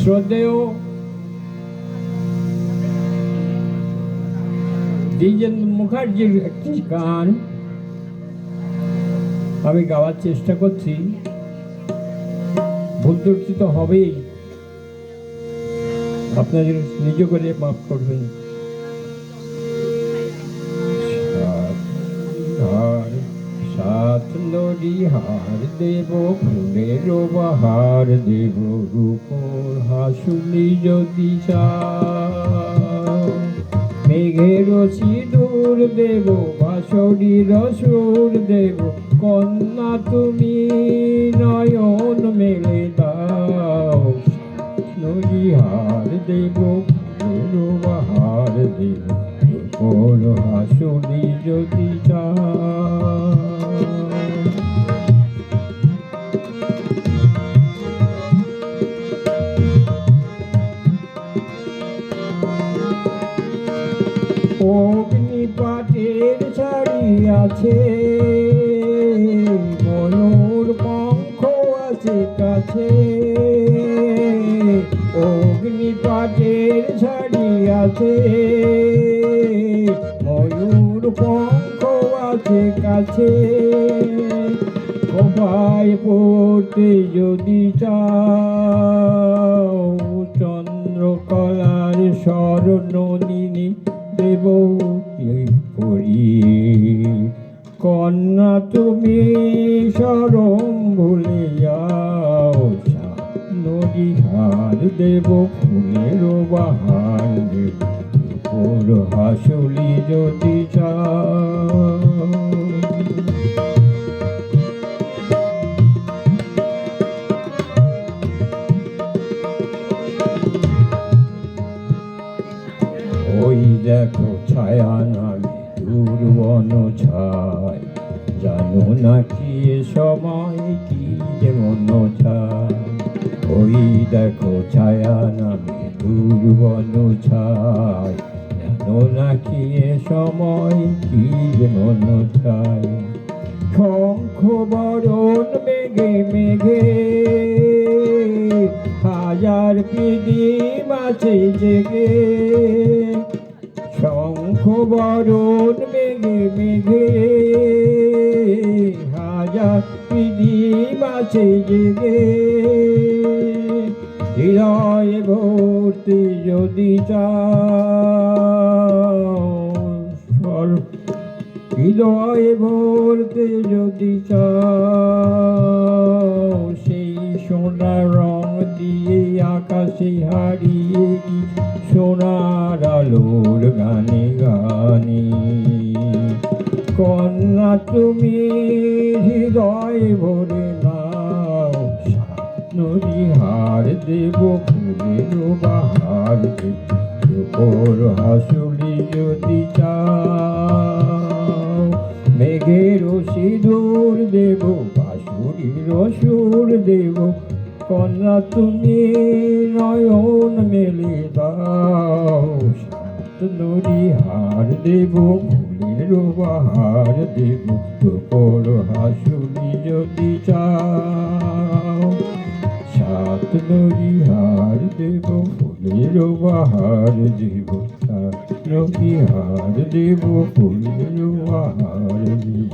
শ্রদ্ধেয় দ্বিজেন্দ্র মুখার্জির একটি গান আমি গাওয়ার চেষ্টা করছি, ভুল ত্রুটি তো হবেই, আপনাদের নিজ করে মাফ করবেন। সাত নদী হার দেব, ফুলের বাহার দেব, রূপর হাসুলি যদি চাও, মেঘের সিঁদুর দেব, বাঁশরীর সুর দেব, কন্যা তুমি নয়ন মেলে দাও। নদী হার দেব, ফুলের বাহার দেব, রূপর হাসুলি যদি চাও। অগ্নিপাতের শাড়ি আছে, ময়ূর পঙ্খ আছে কাছে, অগ্নিপাতের শাড়ি আছে, ময়ূর পঙ্খ আছে কাছে, খোপায় পড়তে যদি চাও, চন্দ্রকলার স্বর্ণনীনি দেব পরি, কন্যা তুমি শরম ভুলে যাও। নদী হার দেব, ফুলের বাহার দেব, রূপর হাসুলি যদি চাও। ওই দেখো ছায়া নামে দুর্বন ছায়, জানো না কি সময় কি যেমন ছায়। ওই দেখো ছায়া নামে দুর্বন ছায়, জানো না কি সময় কি যেমন ছায়। শঙ্খ বরণ মেঘে মেঘে, হাজার প্রদীপ আছে জেগে, শঙ্খ বরণ মেঘে মেঘে, হাজার প্রদীপ আছে জেগে, হৃদয়ে ভর্তি যদি চাও, হৃদয়ে ভর্তি যদি চাও, সেই সোনা রং দিয়ে আকাশে হারিয়ে সোনার আলোর গানে গানে, কন্যা তুমি হৃদয় ভরে নাও। নদী হার দেব, ফুলের বাহার দেব, রূপর হাসুলি যদি চাও, মেঘের সিঁদুর দেব, বাঁশরীর সুর দেব, কন্যা তুমি নয়ন মেলে দাও। সাত নদী হার দেব, ফুলের বাহার দেব, রূপর হাসুলি যদি চাও। সাত নদী হার দেব, ফুলের বাহার দেব, সাত নদী হার দেব, ফুলের বাহার দেব।